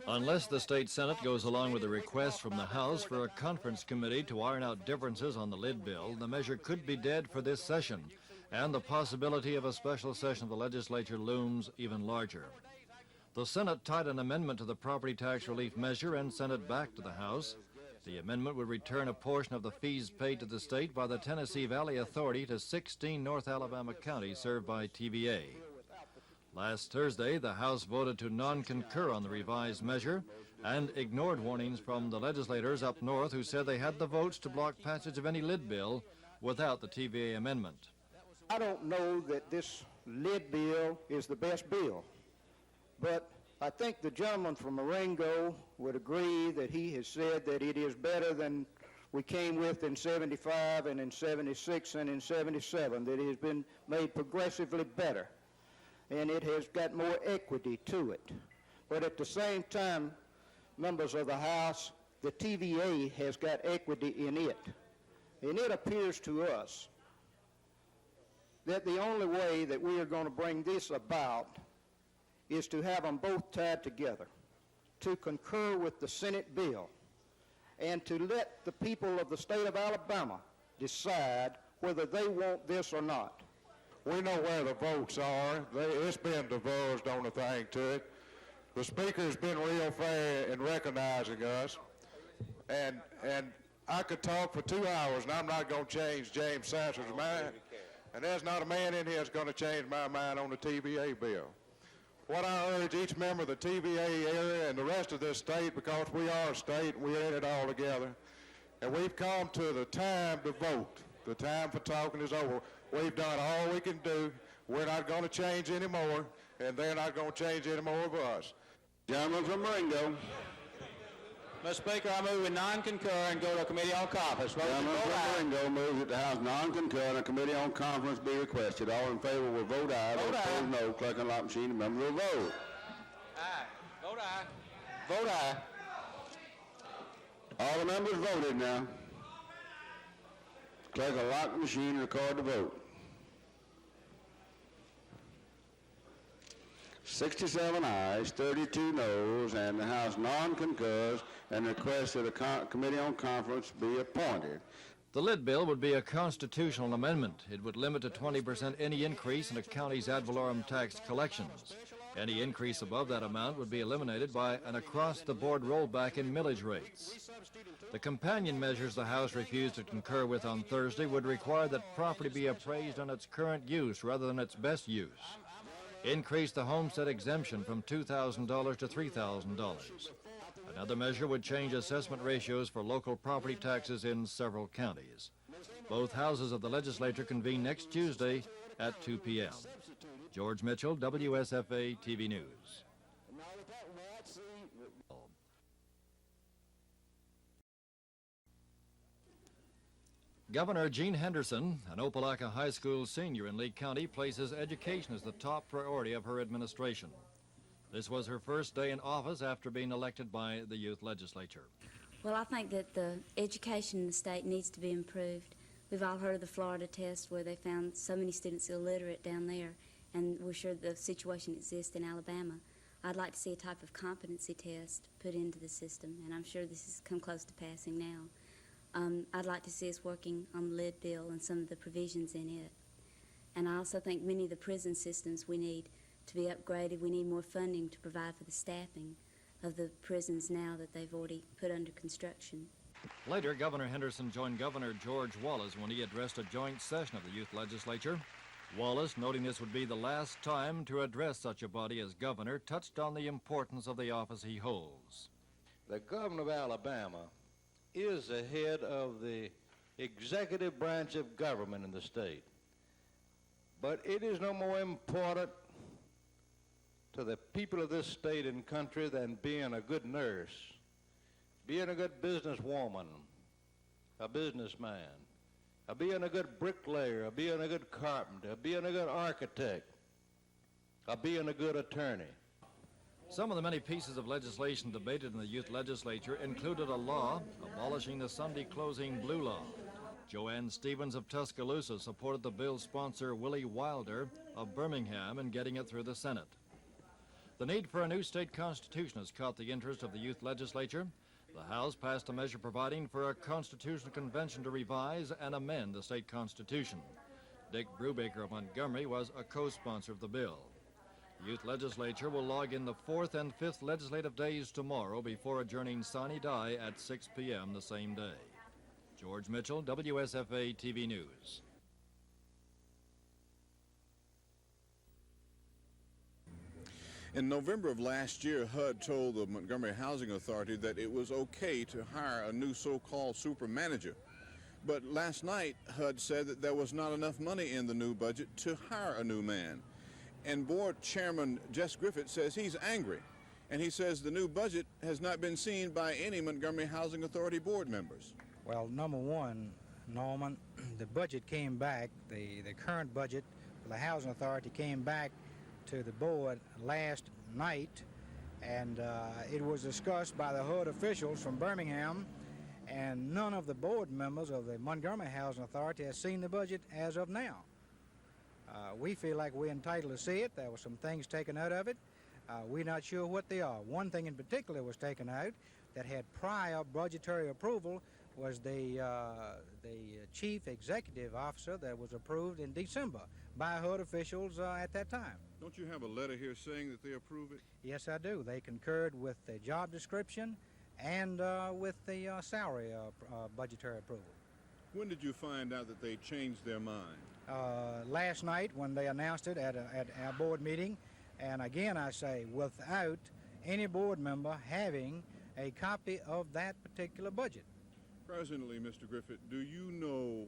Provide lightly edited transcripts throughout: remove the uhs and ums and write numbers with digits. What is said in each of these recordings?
Unless the state Senate goes along with a request from the House for a conference committee to iron out differences on the lid bill, the measure could be dead for this session, and the possibility of a special session of the legislature looms even larger. The Senate tied an amendment to the property tax relief measure and sent it back to the House. The amendment would return a portion of the fees paid to the state by the Tennessee Valley Authority to 16 North Alabama counties served by TVA. Last Thursday, the House voted to non-concur on the revised measure and ignored warnings from the legislators up north who said they had the votes to block passage of any lid bill without the TVA amendment. I don't know that this lid bill is the best bill, but I think the gentleman from Marengo would agree that he has said that it is better than we came with in 75 and in 76 and in 77, that it has been made progressively better, and it has got more equity to it. But at the same time, members of the House, the TVA has got equity in it. And it appears to us that the only way that we are going to bring this about is to have them both tied together, to concur with the Senate bill, and to let the people of the state of Alabama decide whether they want this or not. We know where the votes are. It's been divulged on the thing to it. The Speaker's been real fair in recognizing us, and I could talk for 2 hours, and I'm not going to change James Sasser's mind, and there's not a man in here that's going to change my mind on the TVA bill. What I urge each member of the TVA area and the rest of this state, because we are a state and we're in it all together, and we've come to the time to vote. The time for talking is over. We've done all we can do. We're not going to change anymore, and they're not going to change any more of us. Gentleman from Marengo. Mr. Speaker, I move we non-concur and go to a committee on conference. Gentleman from Marengo moves that the House non-concur and a committee on conference be requested. All in favor will vote aye. Those opposed no. Clerk and lock machine, the member will vote. Aye. Vote aye. Vote aye. All the members voted now. Clerk will lock the machine and record the vote. 67 ayes, 32 noes, and the House non-concurs and requests that a committee on conference be appointed. The lid bill would be a constitutional amendment. It would limit to 20% any increase in a county's ad valorem tax collections. Any increase above that amount would be eliminated by an across-the-board rollback in millage rates. The companion measures the House refused to concur with on Thursday would require that property be appraised on its current use rather than its best use. Increase the homestead exemption from $2,000 to $3,000. Another measure would change assessment ratios for local property taxes in several counties. Both houses of the legislature convene next Tuesday at 2 p.m. George Mitchell, WSFA TV News. Governor Gene Henderson, an Opelika High School senior in Lee County, places education as the top priority of her administration. This was her first day in office after being elected by the youth legislature. Well, I think that the education in the state needs to be improved. We've all heard of the Florida test where they found so many students illiterate down there, and we're sure the situation exists in Alabama. I'd like to see a type of competency test put into the system, and I'm sure this has come close to passing now. I'd like to see us working on the lid bill and some of the provisions in it. And I also think many of the prison systems we need to be upgraded. We need more funding to provide for the staffing of the prisons now that they've already put under construction. Later, Governor Henderson joined Governor George Wallace when he addressed a joint session of the youth legislature. Wallace, noting this would be the last time to address such a body as governor, touched on the importance of the office he holds. The governor of Alabama is the head of the executive branch of government in the state. But it is no more important to the people of this state and country than being a good nurse, being a good businesswoman, a businessman, being a good bricklayer, being a good carpenter, being a good architect, being a good attorney. Some of the many pieces of legislation debated in the youth legislature included a law abolishing the Sunday closing blue law. Joanne Stevens of Tuscaloosa supported the bill's sponsor, Willie Wilder of Birmingham, in getting it through the Senate. The need for a new state constitution has caught the interest of the youth legislature. The House passed a measure providing for a constitutional convention to revise and amend the state constitution. Dick Brubaker of Montgomery was a co-sponsor of the bill. The youth legislature will log in the 4th and 5th legislative days tomorrow before adjourning sine die at 6 p.m. the same day. George Mitchell, WSFA TV News. In November of last year, HUD told the Montgomery Housing Authority that it was okay to hire a new so-called super manager. But last night, HUD said that there was not enough money in the new budget to hire a new man. And Board Chairman Jess Griffith says he's angry. And he says the new budget has not been seen by any Montgomery Housing Authority board members. Well, number one, Norman, the budget came back, the current budget for the Housing Authority came back to the board last night, and it was discussed by the HUD officials from Birmingham, and none of the board members of the Montgomery Housing Authority has seen the budget as of now. We feel like we're entitled to see it. There were some things taken out of it. We're not sure what they are. One thing in particular was taken out that had prior budgetary approval was the chief executive officer that was approved in December by HUD officials at that time. Don't you have a letter here saying that they approve it? Yes, I do. They concurred with the job description and with the salary budgetary approval. When did you find out that they changed their mind? Last night when they announced it at our board meeting, and again I say without any board member having a copy of that particular budget. Presently, Mr. Griffith, do you know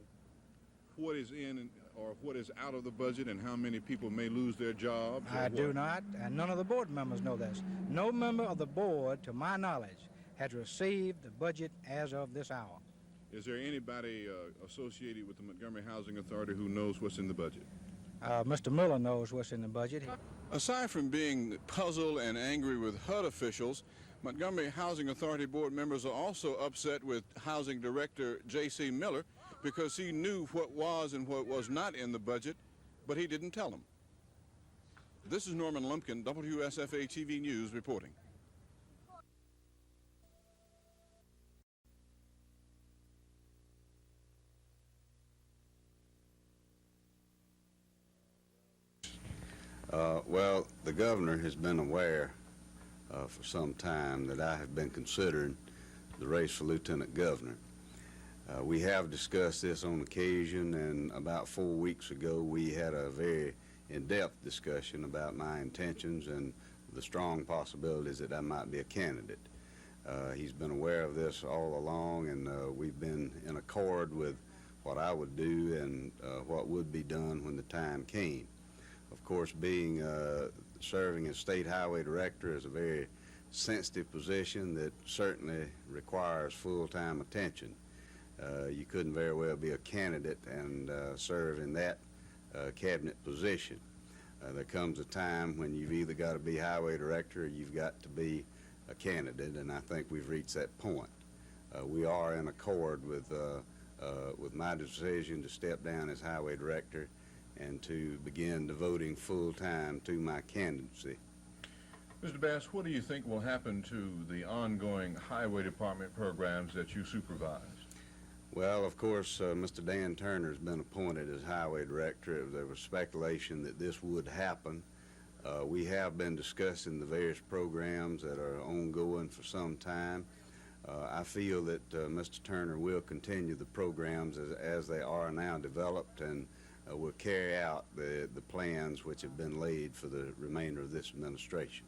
what is in or what is out of the budget and how many people may lose their jobs? I do not, and none of the board members know this. No member of the board, to my knowledge, has received the budget as of this hour. Is there anybody associated with the Montgomery Housing Authority who knows what's in the budget? Mr. Miller knows what's in the budget. Aside from being puzzled and angry with HUD officials, Montgomery Housing Authority board members are also upset with Housing Director J.C. Miller because he knew what was and what was not in the budget, but he didn't tell them. This is Norman Lumpkin, WSFA TV News reporting. Well, the governor has been aware for some time that I have been considering the race for lieutenant governor. We have discussed this on occasion, and about 4 weeks ago we had a very in-depth discussion about my intentions and the strong possibilities that I might be a candidate. He's been aware of this all along, and we've been in accord with what I would do and what would be done when the time came. Of course, being serving as state highway director is a very sensitive position that certainly requires full-time attention. You couldn't very well be a candidate and serve in that cabinet position. There comes a time when you've either got to be highway director or you've got to be a candidate, and I think we've reached that point. We are in accord with my decision to step down as highway director and to begin devoting full time to my candidacy. Mr. Bass, what do you think will happen to the ongoing highway department programs that you supervise? Well, of course, Mr. Dan Turner has been appointed as highway director. There was speculation that this would happen. We have been discussing the various programs that are ongoing for some time. I feel that Mr. Turner will continue the programs as they are now developed, and will carry out the plans which have been laid for the remainder of this administration.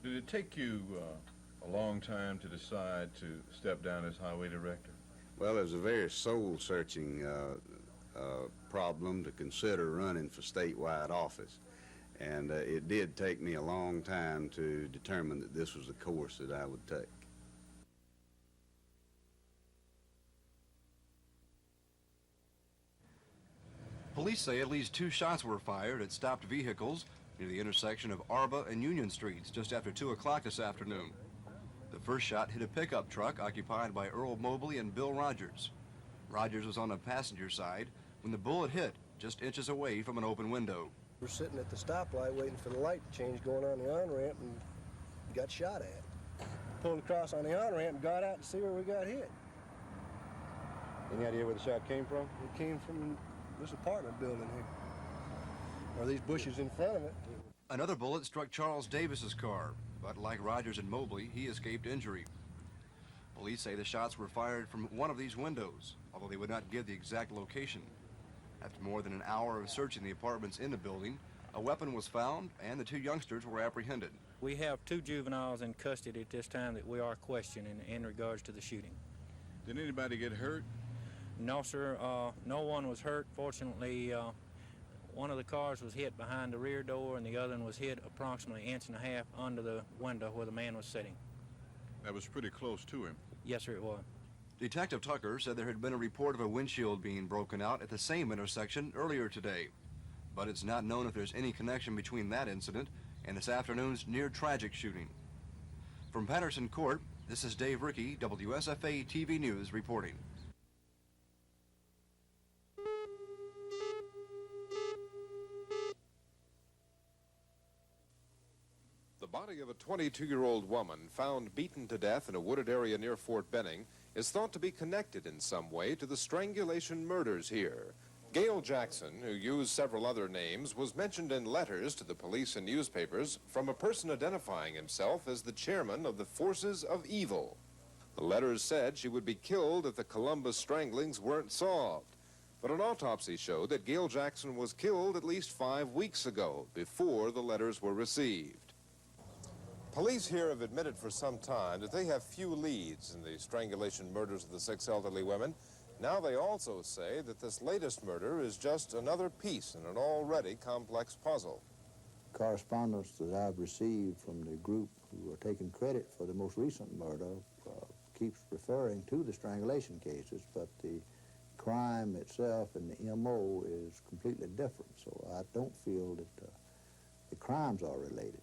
Did it take you a long time to decide to step down as highway director? Well, it was a very soul-searching problem to consider running for statewide office, and it did take me a long time to determine that this was the course that I would take. Police say at least 2 shots were fired at stopped vehicles near the intersection of Arba and Union Streets just after 2 o'clock this afternoon. The first shot hit a pickup truck occupied by Earl Mobley and Bill Rogers. Rogers was on the passenger side when the bullet hit just inches away from an open window. We're sitting at the stoplight waiting for the light to change going on the on-ramp and got shot at. Pulled across on the on-ramp and got out to see where we got hit. Any idea where the shot came from? It came from this apartment building here, or these bushes in front of it. Another bullet struck Charles Davis's car, but like Rogers and Mobley, he escaped injury. Police say the shots were fired from one of these windows, although they would not give the exact location. After more than an hour of searching the apartments in the building, a weapon was found and the 2 youngsters were apprehended. We have 2 juveniles in custody at this time that we are questioning in regards to the shooting. Did anybody get hurt? No, sir. No one was hurt. Fortunately, one of the cars was hit behind the rear door and the other one was hit approximately 1.5 inches under the window where the man was sitting. That was pretty close to him. Yes, sir, it was. Detective Tucker said there had been a report of a windshield being broken out at the same intersection earlier today, but it's not known if there's any connection between that incident and this afternoon's near-tragic shooting. From Patterson Court, this is Dave Rickey, WSFA TV News reporting. The body of a 22-year-old woman found beaten to death in a wooded area near Fort Benning is thought to be connected in some way to the strangulation murders here. Gail Jackson, who used several other names, was mentioned in letters to the police and newspapers from a person identifying himself as the chairman of the Forces of Evil. The letters said she would be killed if the Columbus stranglings weren't solved. But an autopsy showed that Gail Jackson was killed at least 5 weeks ago, before the letters were received. Police here have admitted for some time that they have few leads in the strangulation murders of the 6 elderly women. Now they also say that this latest murder is just another piece in an already complex puzzle. Correspondence that I've received from the group who are taking credit for the most recent murder keeps referring to the strangulation cases, but the crime itself and the MO is completely different, so I don't feel that the crimes are related.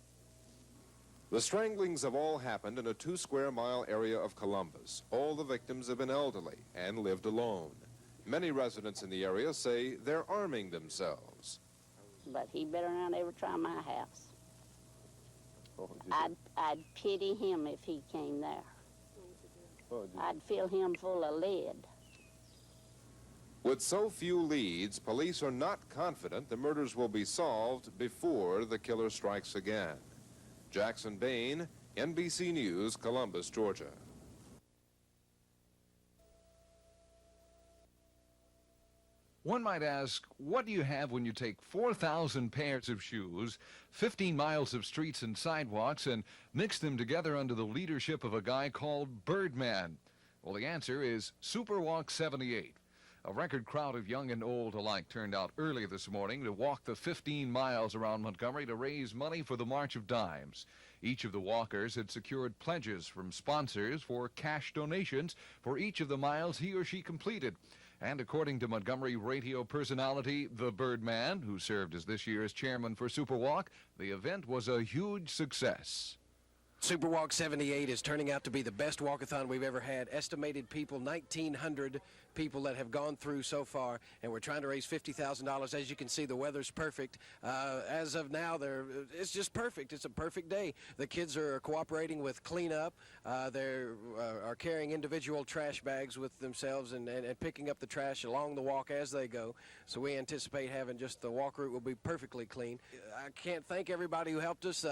The stranglings have all happened in a 2-square-mile area of Columbus. All the victims have been elderly and lived alone. Many residents in the area say they're arming themselves. But he better not ever try my house. I'd pity him if he came there. I'd fill him full of lead. With so few leads, police are not confident the murders will be solved before the killer strikes again. Jackson Bain, NBC News, Columbus, Georgia. One might ask, what do you have when you take 4,000 pairs of shoes, 15 miles of streets and sidewalks, and mix them together under the leadership of a guy called Birdman? Well, the answer is Superwalk 78. A record crowd of young and old alike turned out early this morning to walk the 15 miles around Montgomery to raise money for the March of Dimes. Each of the walkers had secured pledges from sponsors for cash donations for each of the miles he or she completed. And according to Montgomery radio personality The Birdman, who served as this year's chairman for Superwalk, the event was a huge success. Superwalk 78 is turning out to be the best walkathon we've ever had. Estimated people, 1,900 people that have gone through so far, and we're trying to raise $50,000. As you can see, the weather's perfect. As of now, it's just perfect. It's a perfect day. The kids are cooperating with cleanup. They are carrying individual trash bags with themselves and picking up the trash along the walk as they go. So we anticipate having just the walk route will be perfectly clean. I can't thank everybody who helped us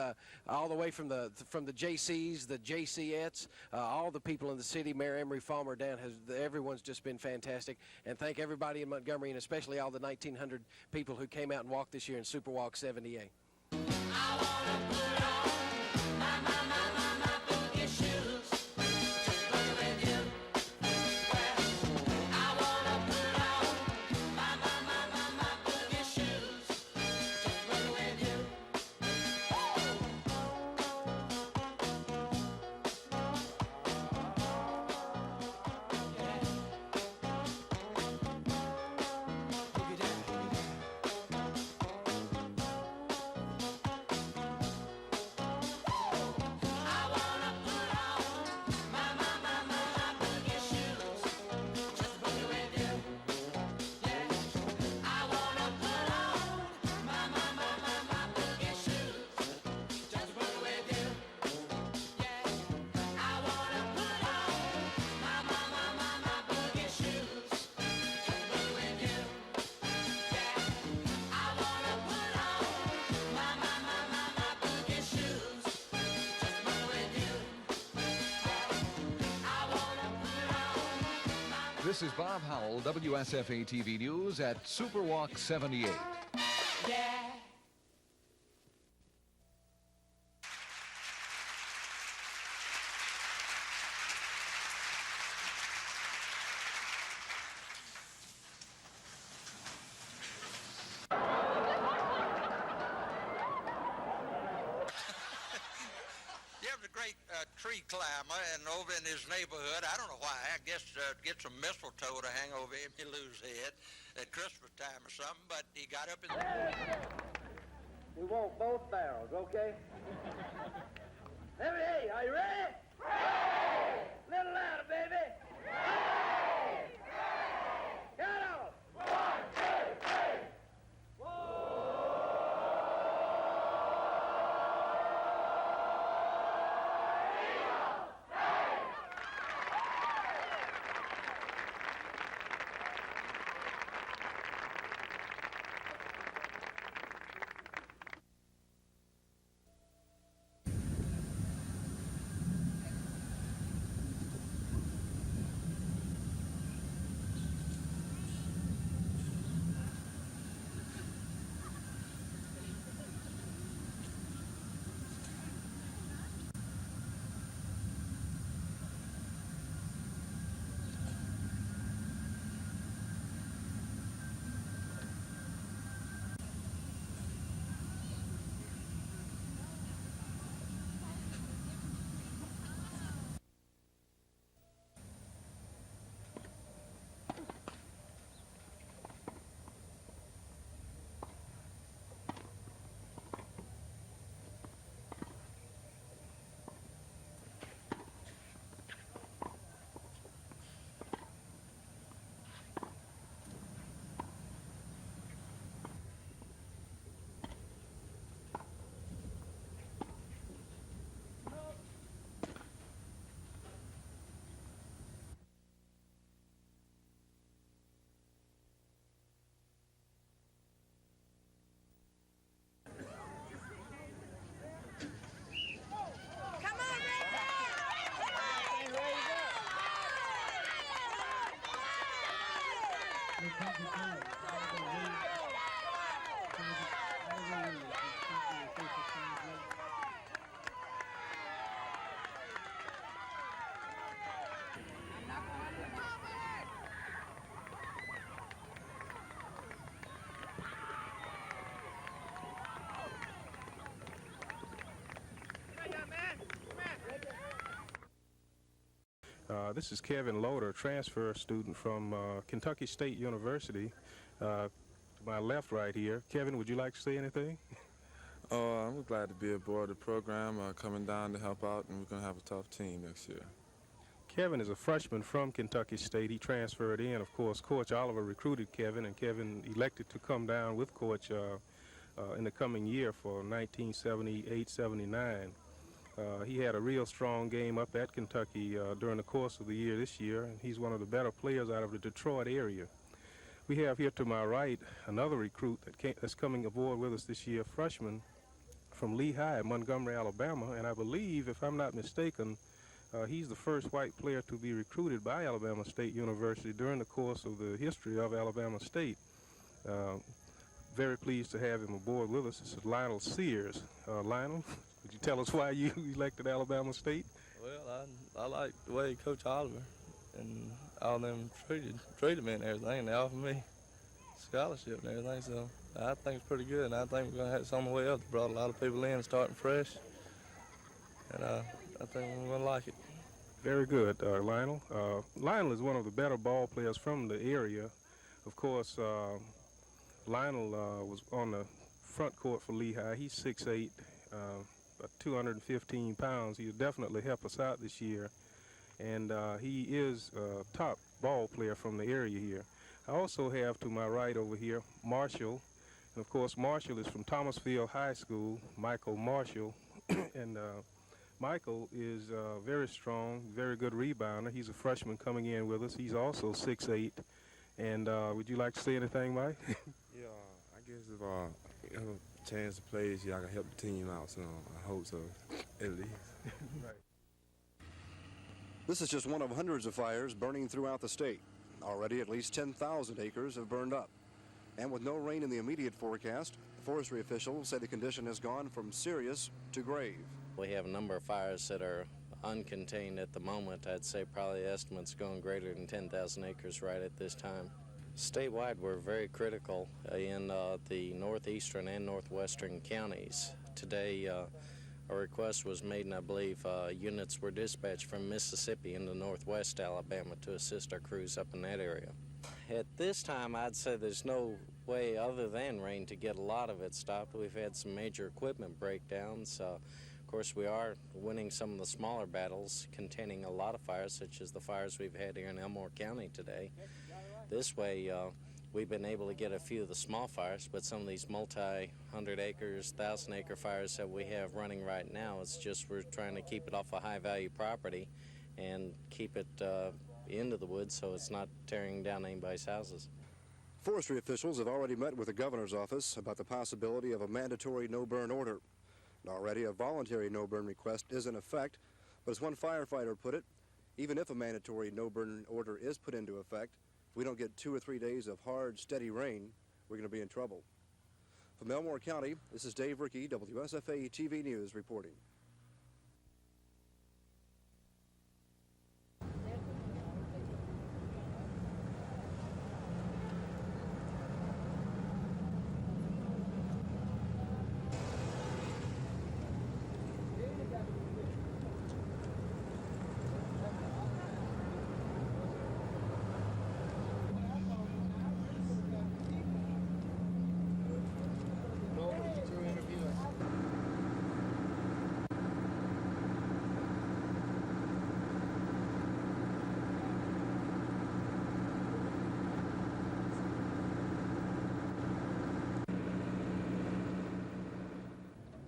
all the way from the JCs, the JCettes, all the people in the city, Mayor Emery Farmer down, everyone's just been fantastic. And thank everybody in Montgomery, and especially all the 1,900 people who came out and walked this year in Superwalk 78. This is Bob Howell, WSFA TV News at Superwalk 78. Yeah. Jeff's a great tree climber, and over in his neighborhood, I don't know why, I guess get some mistletoe to hang over him, he lose his head at Christmas time or something, but he got up in the... We want both barrels, okay? Hey, are you ready? Ready! Little louder, baby. Ready! Count off. 1, 2, 3. This is Kevin Loader, transfer student from Kentucky State University. To my left right here. Kevin, would you like to say anything? I'm glad to be aboard the program, coming down to help out, and we're going to have a tough team next year. Kevin is a freshman from Kentucky State. He transferred in. Of course, Coach Oliver recruited Kevin, and Kevin elected to come down with Coach in the coming year for 1978-79. He had a real strong game up at Kentucky during the course of the year this year, and he's one of the better players out of the Detroit area. We have here to my right another recruit that's coming aboard with us this year, freshman from Lehigh, Montgomery, Alabama, and I believe, if I'm not mistaken, he's the first white player to be recruited by Alabama State University during the course of the history of Alabama State. Very pleased to have him aboard with us. This is Lionel Sears. Lionel, would you tell us why you elected Alabama State? Well, I like the way Coach Oliver and all them treated me and everything, and they offered me scholarship and everything, so I think it's pretty good, and I think we're going to have it on the way up. They brought a lot of people in starting fresh, and I think we're going to like it. Very good, Lionel. Lionel is one of the better ball players from the area. Of course, Lionel was on the front court for Lehigh. He's 6'8", about 215 pounds. He'll definitely help us out this year. And he is a top ball player from the area here. I also have to my right over here Marshall. And of course, Marshall is from Thomasville High School, Michael Marshall. And Michael is very strong, very good rebounder. He's a freshman coming in with us. He's also 6'8". And would you like to say anything, Mike? Yeah, I guess if I have a chance to play this year, I can help the team out, so I hope so, at least. Right. This is just one of hundreds of fires burning throughout the state. Already at least 10,000 acres have burned up. And with no rain in the immediate forecast, forestry officials say the condition has gone from serious to grave. We have a number of fires that are uncontained at the moment. I'd say probably the estimate's going greater than 10,000 acres right at this time. Statewide, we're very critical in the northeastern and northwestern counties. Today, a request was made, and I believe units were dispatched from Mississippi into northwest Alabama to assist our crews up in that area. At this time, I'd say there's no way other than rain to get a lot of it stopped. We've had some major equipment breakdowns. Of course, we are winning some of the smaller battles containing a lot of fires, such as the fires we've had here in Elmore County today. This way, we've been able to get a few of the small fires, but some of these multi-hundred acres, 1,000-acre fires that we have running right now, it's just we're trying to keep it off a high-value property and keep it into the woods so it's not tearing down anybody's houses. Forestry officials have already met with the governor's office about the possibility of a mandatory no-burn order. Already a voluntary no-burn request is in effect, but as one firefighter put it, even if a mandatory no-burn order is put into effect, if we don't get 2 or 3 days of hard, steady rain, we're going to be in trouble. From Elmore County, this is Dave Rickey, WSFA TV News reporting.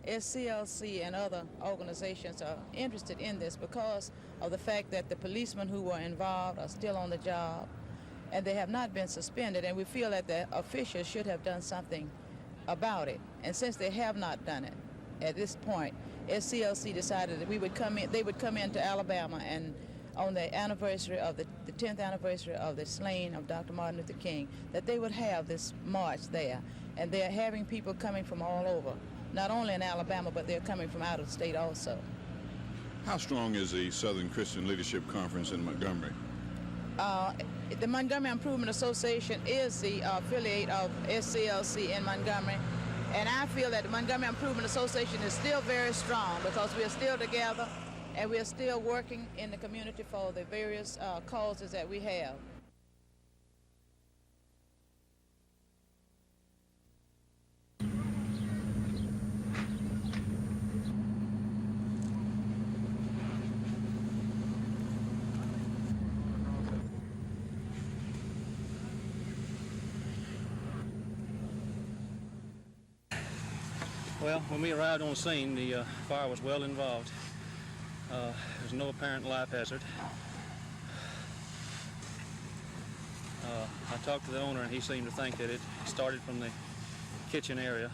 SCLC and other organizations are interested in this because of the fact that the policemen who were involved are still on the job and they have not been suspended, and we feel that the officials should have done something about it. And since they have not done it at this point, SCLC decided that they would come into Alabama, and on the anniversary of the 10th anniversary of the slaying of Dr. Martin Luther King, that they would have this march there. And they're having people coming from all over, not only in Alabama, but they're coming from out of state also. How strong is the Southern Christian Leadership Conference in Montgomery? The Montgomery Improvement Association is the affiliate of SCLC in Montgomery, and I feel that the Montgomery Improvement Association is still very strong because we are still together and we are still working in the community for the various causes that we have. Well, when we arrived on the scene, the fire was well involved. There's no apparent life hazard. I talked to the owner, and he seemed to think that it started from the kitchen area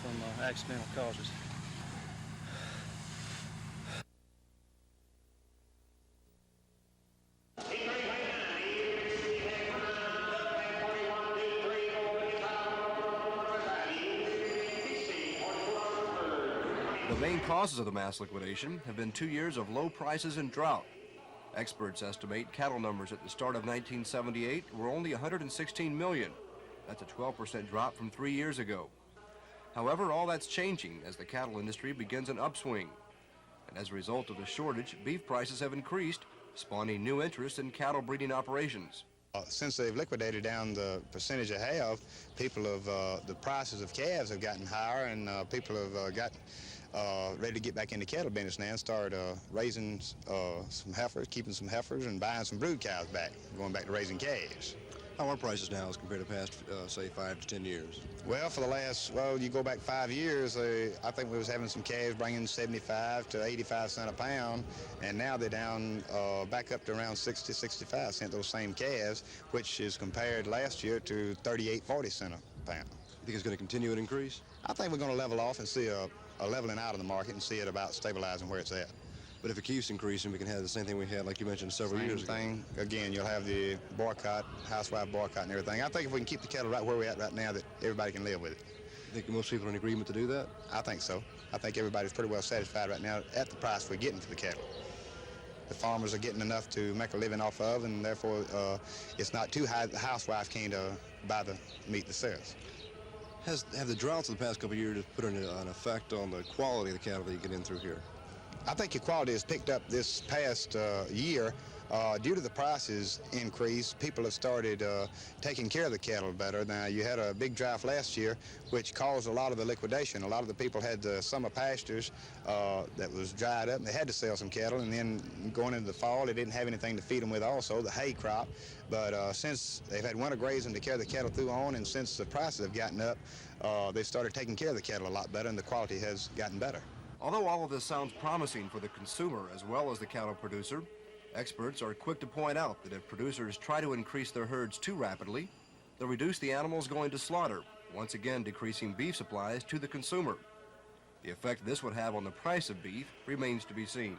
from accidental causes. The main causes of the mass liquidation have been 2 years of low prices and drought. Experts estimate cattle numbers at the start of 1978 were only 116 million. That's a 12% drop from 3 years ago. However, all that's changing as the cattle industry begins an upswing. And as a result of the shortage, beef prices have increased, spawning new interest in cattle breeding operations. Since they've liquidated down the percentage they have, people have, the prices of calves have gotten higher, and people have got ready to get back into cattle business now and start raising some heifers, keeping some heifers, and buying some brood cows back, going back to raising calves. How are prices now as compared to past, say, 5 to 10 years? Well, for the last, you go back 5 years, I think we was having some calves bringing 75 to 85 cents a pound, and now they're down back up to around 60, 65 cents, those same calves, which is compared last year to 38, 40 cents a pound. You think it's going to continue to increase? I think we're going to level off and see a leveling out of the market and see it about stabilizing where it's at. But if it keeps increasing, we can have the same thing we had, like you mentioned, several years ago. Same thing. Again, you'll have the boycott, housewife boycott and everything. I think if we can keep the cattle right where we're at right now, that everybody can live with it. You think most people are in agreement to do that? I think so. I think everybody's pretty well satisfied right now at the price we're getting for the cattle. The farmers are getting enough to make a living off of, and therefore it's not too high that the housewife can't buy the meat themselves. Have the droughts of the past couple of years put an effect on the quality of the cattle that you get in through here? I think your quality has picked up this past year. Due to the prices increase, people have started taking care of the cattle better. Now, you had a big drought last year, which caused a lot of the liquidation. A lot of the people had summer pastures that was dried up, and they had to sell some cattle. And then going into the fall, they didn't have anything to feed them with also, the hay crop. But since they've had winter grazing to carry the cattle through on, and since the prices have gotten up, they've started taking care of the cattle a lot better, and the quality has gotten better. Although all of this sounds promising for the consumer as well as the cattle producer, experts are quick to point out that if producers try to increase their herds too rapidly, they'll reduce the animals going to slaughter, once again decreasing beef supplies to the consumer. The effect this would have on the price of beef remains to be seen.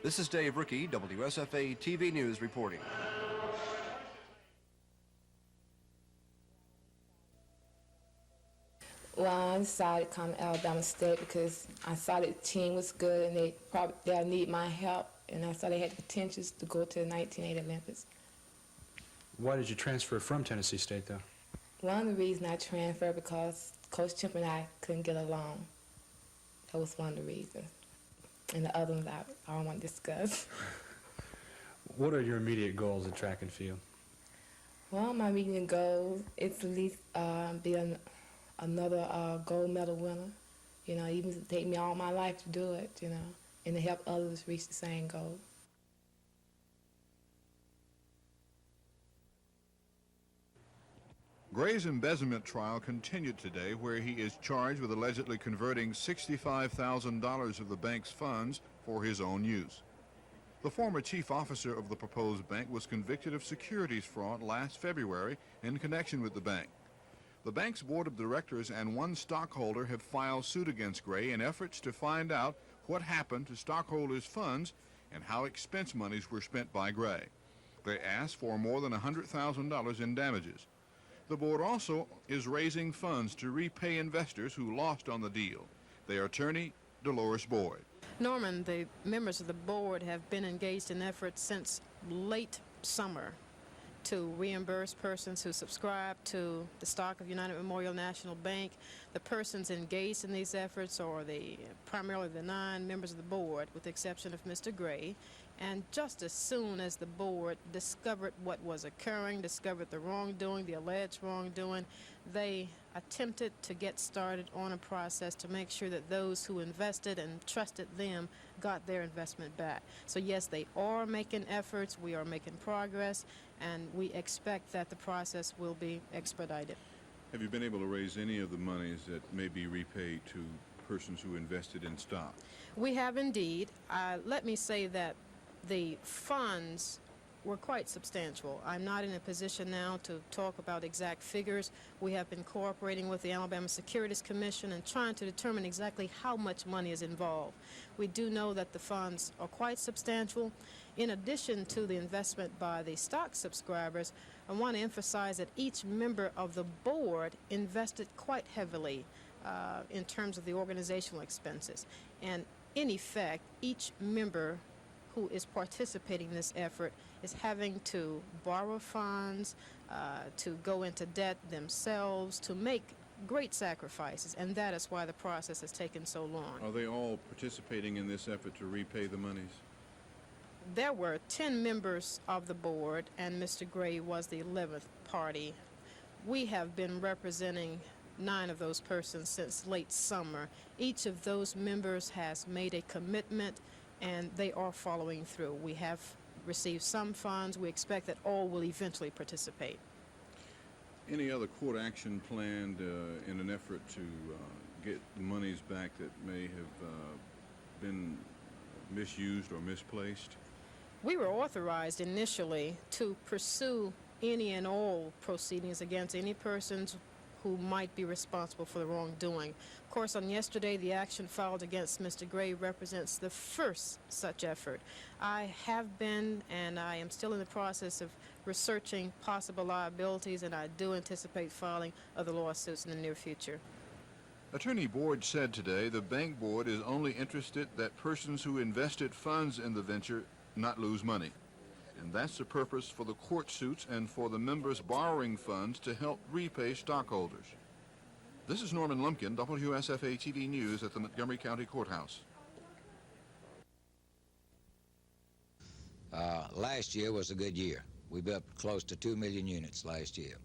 This is Dave Rickey, WSFA TV News reporting. Well, I decided to come to Alabama State because I saw that the team was good and they'll need my help, and I saw they had the potentials to go to the 1980 Olympics. Why did you transfer from Tennessee State, though? One of the reasons I transferred because Coach Chimp and I couldn't get along. That was one of the reasons. And the other ones I don't want to discuss. What are your immediate goals in track and field? Well, my immediate goal is at least be another gold medal winner. You know, even if it take me all my life to do it, you know, and to help others reach the same goal. Gray's embezzlement trial continued today, where he is charged with allegedly converting $65,000 of the bank's funds for his own use. The former chief officer of the proposed bank was convicted of securities fraud last February in connection with the bank. The bank's board of directors and one stockholder have filed suit against Gray in efforts to find out what happened to stockholders' funds and how expense monies were spent by Gray. They asked for more than $100,000 in damages. The board also is raising funds to repay investors who lost on the deal. Their attorney, Dolores Boyd. Norman, the members of the board have been engaged in efforts since late summer to reimburse persons who subscribe to the stock of United Memorial National Bank. The persons engaged in these efforts are primarily the 9 members of the board, with the exception of Mr. Gray. And just as soon as the board discovered what was occurring, discovered the wrongdoing, the alleged wrongdoing, they attempted to get started on a process to make sure that those who invested and trusted them got their investment back. So yes, they are making efforts, we are making progress, and we expect that the process will be expedited. Have you been able to raise any of the monies that may be repaid to persons who invested in stock? We have indeed. Let me say that the funds were quite substantial. I'm not in a position now to talk about exact figures. We have been cooperating with the Alabama Securities Commission and trying to determine exactly how much money is involved. We do know that the funds are quite substantial. In addition to the investment by the stock subscribers, I want to emphasize that each member of the board invested quite heavily in terms of the organizational expenses. And in effect, each member who is participating in this effort is having to borrow funds, to go into debt themselves, to make great sacrifices, and that is why the process has taken so long. Are they all participating in this effort to repay the monies? There were 10 members of the board, and Mr. Gray was the 11th party. We have been representing 9 of those persons since late summer. Each of those members has made a commitment, and they are following through. We have received some funds. We expect that all will eventually participate. Any other court action planned in an effort to get the monies back that may have been misused or misplaced? We were authorized initially to pursue any and all proceedings against any persons who might be responsible for the wrongdoing. Of course, on yesterday, the action filed against Mr. Gray represents the first such effort. I have been, and I am still in the process of researching possible liabilities, and I do anticipate filing other lawsuits in the near future. Attorney Board said today the bank board is only interested that persons who invested funds in the venture not lose money. And that's the purpose for the court suits and for the members borrowing funds to help repay stockholders. This is Norman Lumpkin, WSFA TV News at the Montgomery County Courthouse. Last year was a good year. We built close to 2 million units last year.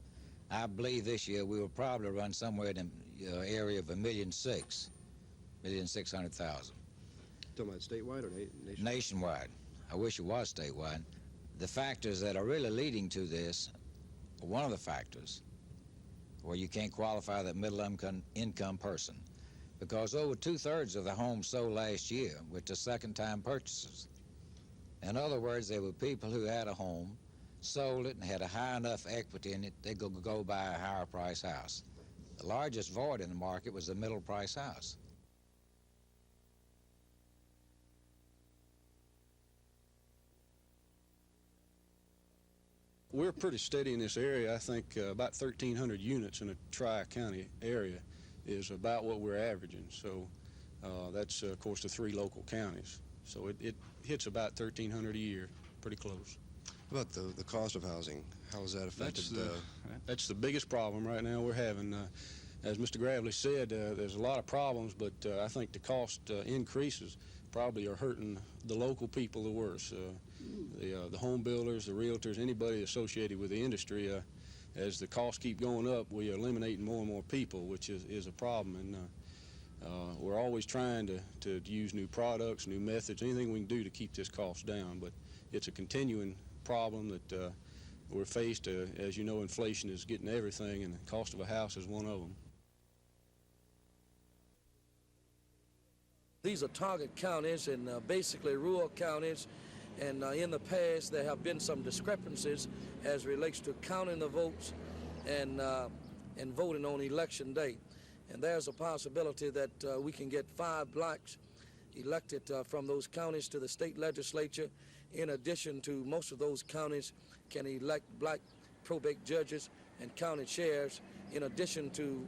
I believe this year we will probably run somewhere in the area of 1,600,000. Talking about statewide or nationwide? Nationwide. I wish it was statewide. The factors that are really leading to this, one of the factors, where you can't qualify that middle income person, because over 2/3 of the homes sold last year were to second-time purchasers. In other words, there were people who had a home, sold it, and had a high enough equity in it, they could go buy a higher price house. The largest void in the market was the middle price house. We're pretty steady in this area. I think about 1,300 units in a Tri-County area is about what we're averaging. So that's, of course, the 3 local counties. So it hits about 1,300 a year, pretty close. How about the cost of housing? How has that affected? That's the biggest problem right now we're having. As Mr. Gravely said, there's a lot of problems, but I think the cost increases probably are hurting the local people the worst. The home builders, the realtors, anybody associated with the industry. As the costs keep going up, we are eliminating more and more people, which is a problem. And we're always trying to use new products, new methods, anything we can do to keep this cost down. But it's a continuing problem that we're faced. As you know, inflation is getting everything, and the cost of a house is one of them. These are target counties and basically rural counties, and in the past there have been some discrepancies as relates to counting the votes and voting on election day. And there's a possibility that we can get 5 blacks elected from those counties to the state legislature. In addition to, most of those counties can elect black probate judges and county chairs, in addition to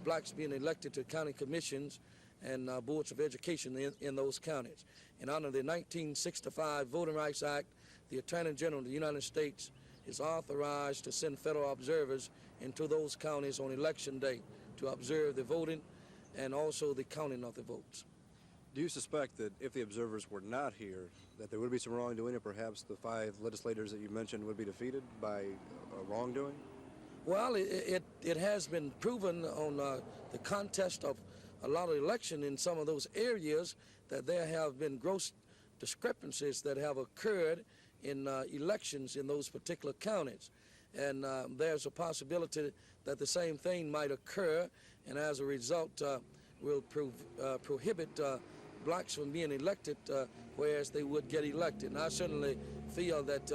blacks being elected to county commissions and boards of education in those counties. And under the 1965 Voting Rights Act, the Attorney General of the United States is authorized to send federal observers into those counties on election day to observe the voting and also the counting of the votes. Do you suspect that if the observers were not here, that there would be some wrongdoing, and perhaps the 5 legislators that you mentioned would be defeated by wrongdoing? Well, it has been proven on the contest of a lot of election in some of those areas that there have been gross discrepancies that have occurred in elections in those particular counties. And there's a possibility that the same thing might occur, and as a result will prohibit blacks from being elected, whereas they would get elected. And I certainly feel that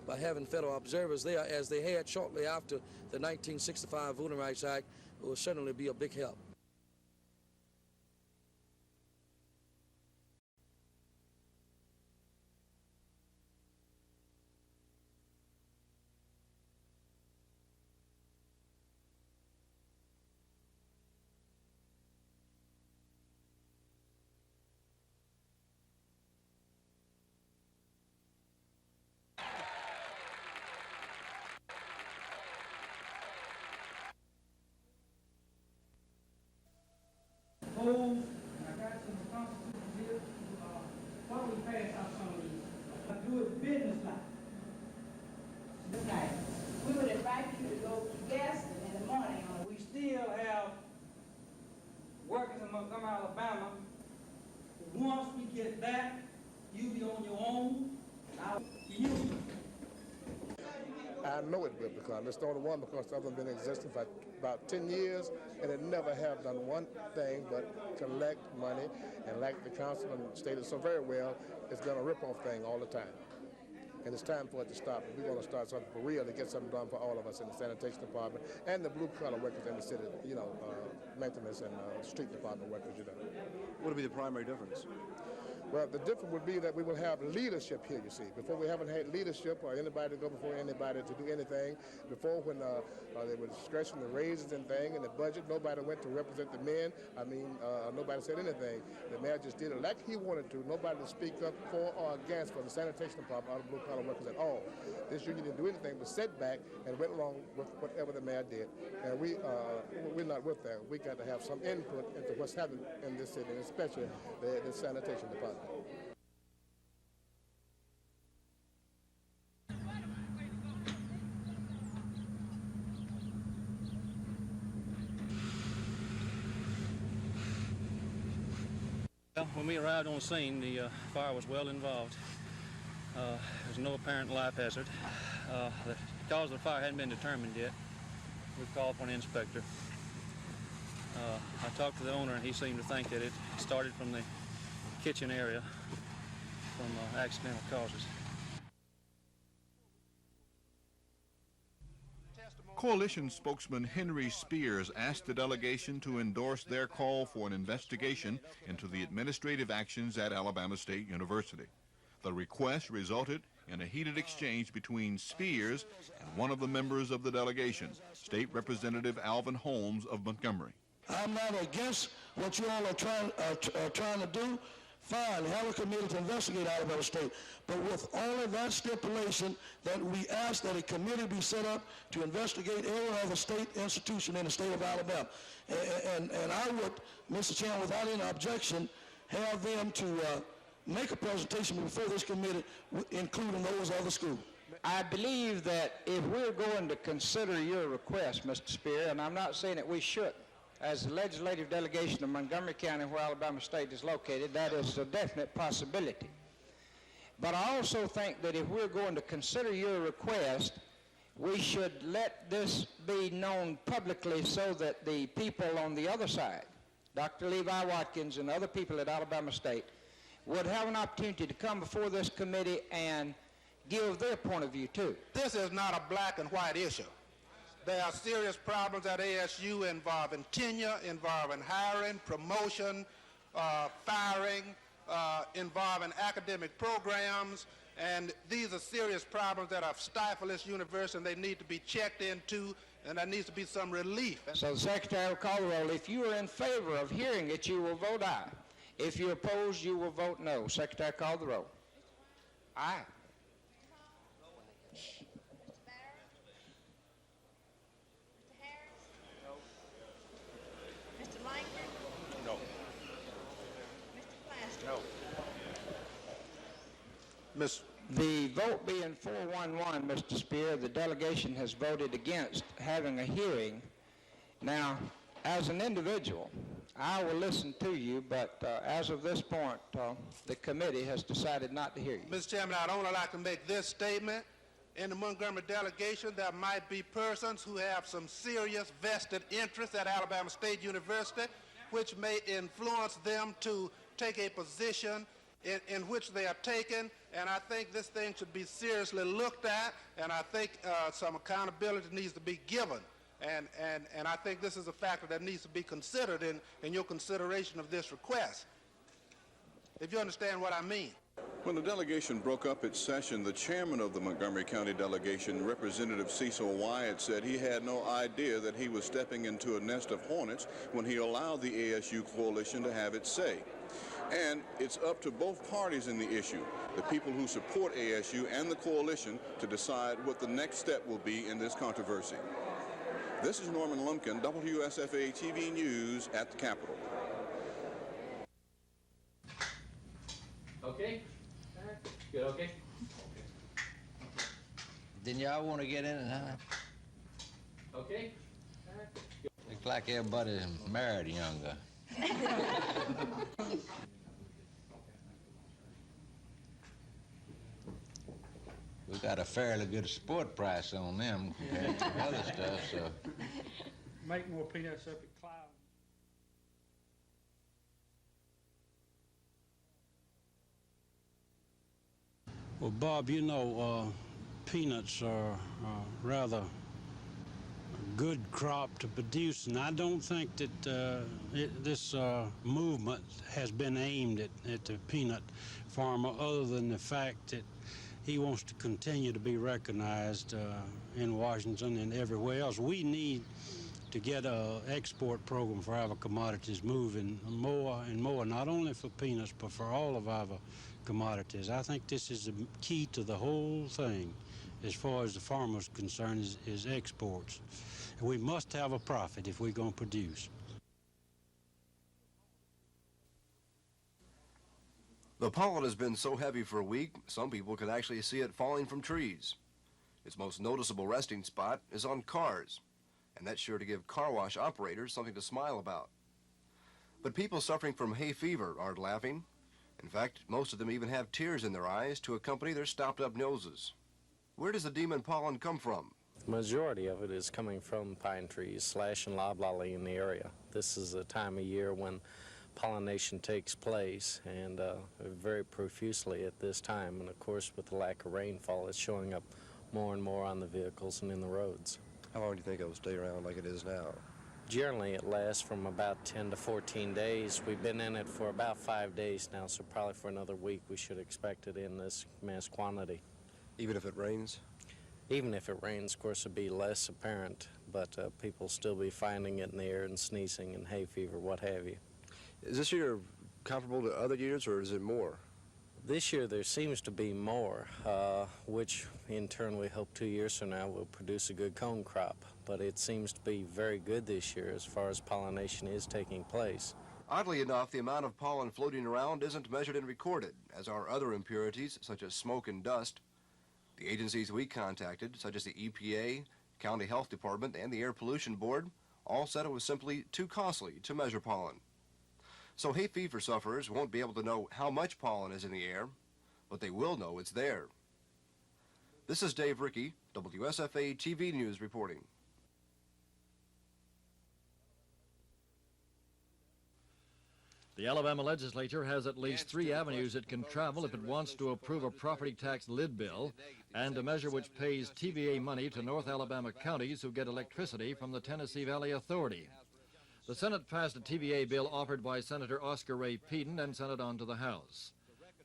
by having federal observers there, as they had shortly after the 1965 Voting Rights Act, it will certainly be a big help. And I got some constitutions here. Why don't we pass out some of these? Do it business like. Right. We would invite you to go to Gaston in the morning. We still have workers in Montgomery, Alabama. Once we get back, you be on your own. I'll use it. I know it will become. It's the only one because some of them been in existence for about 10 years, and it never have done one thing but collect money. And like the councilman stated so very well, it's been a rip-off thing all the time. and it's time for it to stop. We're going to start something for real to get something done for all of us in the sanitation department and the blue-collar workers in the city, maintenance and street department workers, What would be the primary difference? Well, the difference would be that we will have leadership here, you see. Before, we haven't had leadership or anybody to go before anybody to do anything. Before, when there was discretion, the raises and things, and the budget, nobody went to represent the men. Nobody said anything. The mayor just did it like he wanted to. Nobody to speak up for or against for the sanitation department or the blue-collar workers at all. This union didn't do anything but sit back and went along with whatever the mayor did. And we're not with that. We got to have some input into what's happening in this city, especially the sanitation department. Well, when we arrived on the scene, the fire was well involved. There's no apparent life hazard. The cause of the fire hadn't been determined yet. We called for an inspector. I talked to the owner, and he seemed to think that it started from the kitchen area from accidental causes. Coalition spokesman Henry Spears asked the delegation to endorse their call for an investigation into the administrative actions at Alabama State University. The request resulted in a heated exchange between Spears and one of the members of the delegation, State Representative Alvin Holmes of Montgomery. I'm not against what you all are trying to do. Fine, have a committee to investigate Alabama State, but with only that stipulation that we ask that a committee be set up to investigate every other state institution in the state of Alabama. And I would, Mr. Chairman, without any objection, have them to make a presentation before this committee, including those other schools. I believe that if we're going to consider your request, Mr. Spear, and I'm not saying that we should, as the legislative delegation of Montgomery County, where Alabama State is located, that is a definite possibility. But I also think that if we're going to consider your request, we should let this be known publicly so that the people on the other side, Dr. Levi Watkins and other people at Alabama State, would have an opportunity to come before this committee and give their point of view too. This is not a black and white issue. There are serious problems at ASU involving tenure, involving hiring, promotion, firing, involving academic programs, and these are serious problems that have stifled this university, and they need to be checked into, and there needs to be some relief. So the Secretary will call the roll. If you are in favor of hearing it, you will vote aye. If you're opposed, you will vote no. Secretary, call the roll. Aye. The vote being 4-1-1, Mr. Spear, the delegation has voted against having a hearing. Now, as an individual, I will listen to you, but as of this point, the committee has decided not to hear you. Mr. Chairman, I'd only like to make this statement. In the Montgomery delegation, there might be persons who have some serious vested interests at Alabama State University, which may influence them to take a position in which they are taken, and I think this thing should be seriously looked at, and I think some accountability needs to be given. And I think this is a factor that needs to be considered in your consideration of this request, if you understand what I mean. When the delegation broke up its session, the chairman of the Montgomery County delegation, Representative Cecil Wyatt, said he had no idea that he was stepping into a nest of hornets when he allowed the ASU coalition to have its say. And it's up to both parties in the issue, the people who support ASU and the coalition, to decide what the next step will be in this controversy. This is Norman Lumpkin, WSFA TV News at the Capitol. Okay? Good, okay? Didn't y'all want to get in it, huh? Okay? Looks like everybody's married younger. We got a fairly good sport price on them compared to the other stuff, so. Make more peanuts up at Cloud. Well, Bob, you know, peanuts are rather good crop to produce, and I don't think that this movement has been aimed at the peanut farmer, other than the fact that he wants to continue to be recognized in Washington and everywhere else. We need to get an export program for our commodities moving more and more, not only for peanuts, but for all of our commodities. I think this is the key to the whole thing as far as the farmer's concerned is exports. And we must have a profit if we're going to produce. The pollen has been so heavy for a week, some people can actually see it falling from trees. Its most noticeable resting spot is on cars, and that's sure to give car wash operators something to smile about. But people suffering from hay fever aren't laughing. In fact, most of them even have tears in their eyes to accompany their stopped-up noses. Where does the demon pollen come from? The majority of it is coming from pine trees, slash and loblolly in the area. This is a time of year when pollination takes place, and very profusely at this time. And of course, with the lack of rainfall, it's showing up more and more on the vehicles and in the roads. How long do you think it will stay around like it is now? Generally, it lasts from about 10 to 14 days. We've been in it for about 5 days now, so probably for another week we should expect it in this mass quantity. Even if it rains? Even if it rains, of course, it'd be less apparent, but people still be finding it in the air and sneezing and hay fever, what have you. Is this year comparable to other years, or is it more? This year there seems to be more, which in turn we hope 2 years from now will produce a good cone crop. But it seems to be very good this year as far as pollination is taking place. Oddly enough, the amount of pollen floating around isn't measured and recorded, as are other impurities such as smoke and dust. The agencies we contacted, such as the EPA, County Health Department, and the Air Pollution Board, all said it was simply too costly to measure pollen. So hay fever sufferers won't be able to know how much pollen is in the air, but they will know it's there. This is Dave Rickey, WSFA TV News reporting. The Alabama legislature has at least 3 avenues it can travel if it wants to approve a property tax lid bill and a measure which pays TVA money to North Alabama counties who get electricity from the Tennessee Valley Authority. The Senate passed a TVA bill offered by Senator Oscar Ray Peden and sent it on to the House.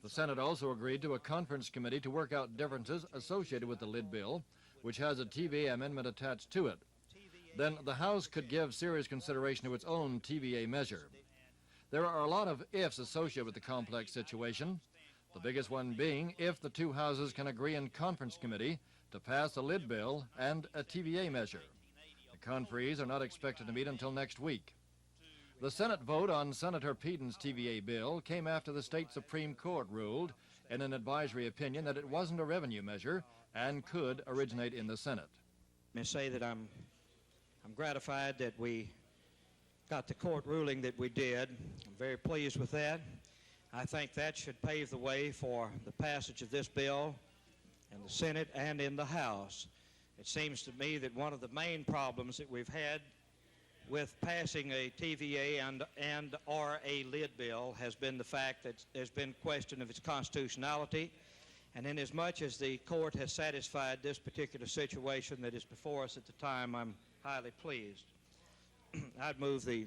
The Senate also agreed to a conference committee to work out differences associated with the lid bill, which has a TVA amendment attached to it. Then the House could give serious consideration to its own TVA measure. There are a lot of ifs associated with the complex situation, the biggest one being if the 2 houses can agree in conference committee to pass a lid bill and a TVA measure. The conferees are not expected to meet until next week. The Senate vote on Senator Peden's TVA bill came after the state Supreme Court ruled in an advisory opinion that it wasn't a revenue measure and could originate in the Senate. Let me say that I'm gratified that we got the court ruling that we did. I'm very pleased with that. I think that should pave the way for the passage of this bill in the Senate and in the House. It seems to me that one of the main problems that we've had with passing a TVA and or a lid bill has been the fact that there's been question of its constitutionality, and inasmuch as the court has satisfied this particular situation that is before us at the time, I'm highly pleased. I'd move the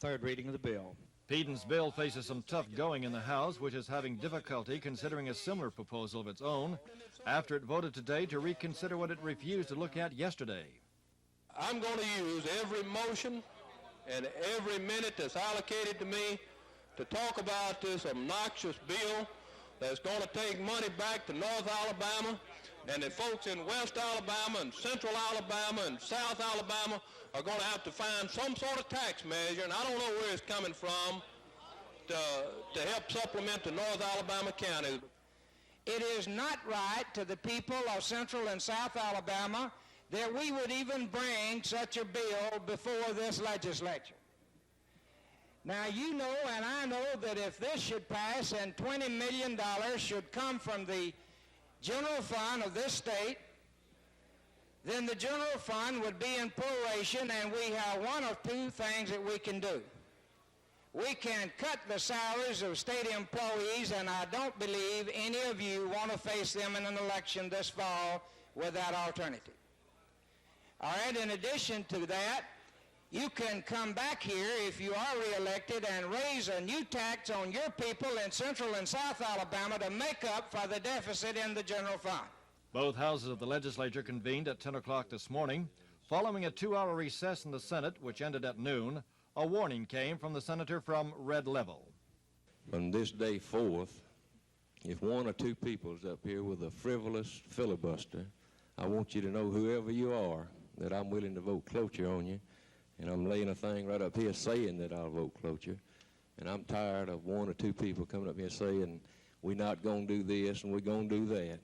3rd reading of the bill. Peden's bill faces some tough going in the House, which is having difficulty considering a similar proposal of its own after it voted today to reconsider what it refused to look at yesterday. I'm going to use every motion and every minute that's allocated to me to talk about this obnoxious bill that's going to take money back to North Alabama, and the folks in West Alabama and Central Alabama and South Alabama are going to have to find some sort of tax measure, and I don't know where it's coming from, to help supplement the North Alabama county. It is not right to the people of Central and South Alabama that we would even bring such a bill before this legislature. Now, you know and I know that if this should pass and $20 million should come from the general fund of this state, then the general fund would be in proration, and we have one of 2 things that we can do. We can cut the salaries of state employees, and I don't believe any of you want to face them in an election this fall with that alternative. All right, in addition to that, you can come back here if you are reelected and raise a new tax on your people in Central and South Alabama to make up for the deficit in the general fund. Both houses of the legislature convened at 10 o'clock this morning. Following a 2-hour recess in the Senate, which ended at noon, a warning came from the senator from Red Level. From this day forth, if one or two people's up here with a frivolous filibuster, I want you to know, whoever you are, that I'm willing to vote cloture on you. And I'm laying a thing right up here saying that I'll vote cloture. And I'm tired of one or two people coming up here saying, we're not going to do this and we're going to do that.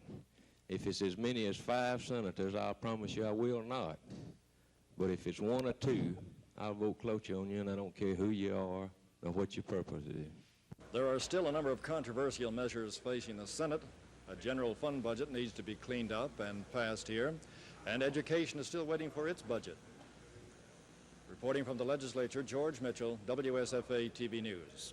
If it's as many as 5 senators, I'll promise you I will not. But if it's 1 or 2, I'll vote cloture on you, and I don't care who you are or what your purpose is. There are still a number of controversial measures facing the Senate. A general fund budget needs to be cleaned up and passed here, and education is still waiting for its budget. Reporting from the legislature, George Mitchell, WSFA TV News.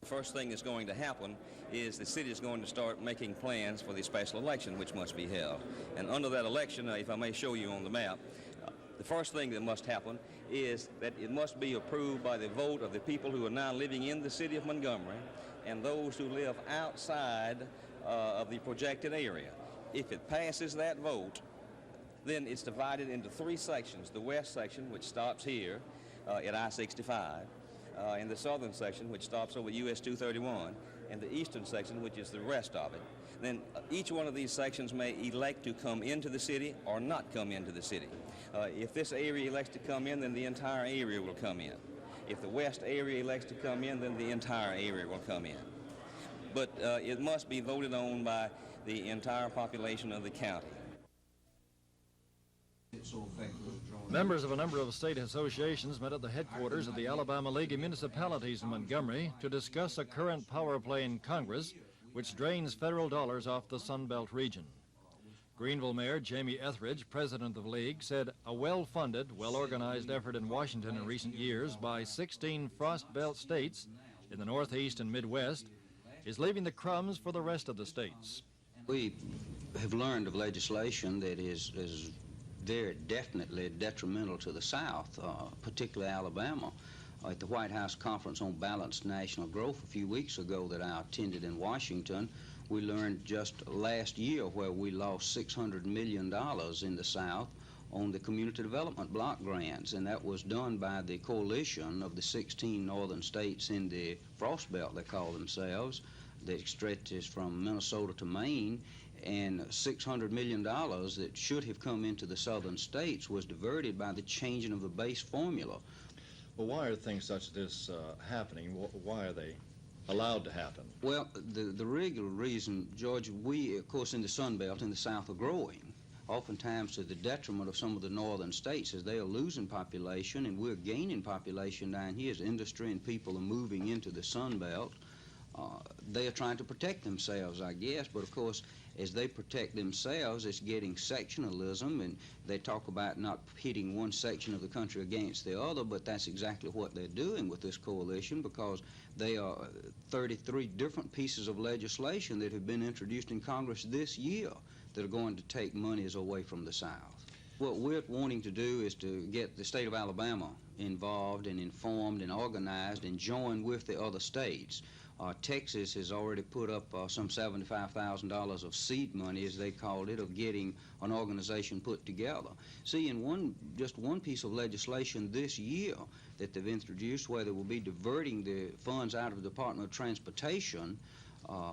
The first thing that's going to happen is the city is going to start making plans for the special election which must be held. And under that election, if I may show you on the map, the first thing that must happen is that it must be approved by the vote of the people who are now living in the city of Montgomery and those who live outside of the projected area. If it passes that vote, then it's divided into 3 sections. The west section, which stops here at I-65, and the southern section, which stops over US 231, and the eastern section, which is the rest of it. Then each one of these sections may elect to come into the city or not come into the city. If this area elects to come in, then the entire area will come in. If the west area elects to come in, then the entire area will come in. But it must be voted on by the entire population of the county. Members of a number of state associations met at the headquarters of the Alabama League of Municipalities in Montgomery to discuss a current power play in Congress which drains federal dollars off the Sun Belt region. Greenville Mayor Jamie Etheridge, president of the league, said a well-funded, well-organized effort in Washington in recent years by 16 Frost Belt states in the Northeast and Midwest is leaving the crumbs for the rest of the states. We have learned of legislation that is very definitely detrimental to the South, particularly Alabama. At the White House Conference on Balanced National Growth a few weeks ago that I attended in Washington, we learned just last year where we lost $600 million in the South on the community development block grants, and that was done by the coalition of the 16 northern states in the Frost Belt, they call themselves, that stretches from Minnesota to Maine. And $600 million that should have come into the southern states was diverted by the changing of the base formula. Well, why are things such as this happening? Why are they allowed to happen? Well, the regular reason, George, we, of course, in the Sun Belt in the South are growing, oftentimes to the detriment of some of the northern states as they are losing population, and we're gaining population down here as industry and people are moving into the Sun Belt. They are trying to protect themselves, I guess, but of course, as they protect themselves, it's getting sectionalism, and they talk about not pitting one section of the country against the other, but that's exactly what they're doing with this coalition, because they are 33 different pieces of legislation that have been introduced in Congress this year that are going to take monies away from the South. What we're wanting to do is to get the state of Alabama involved and informed and organized and join with the other states. Texas has already put up some $75,000 of seed money, as they called it, of getting an organization put together. See, in just one piece of legislation this year that they've introduced, where they will be diverting the funds out of the Department of Transportation,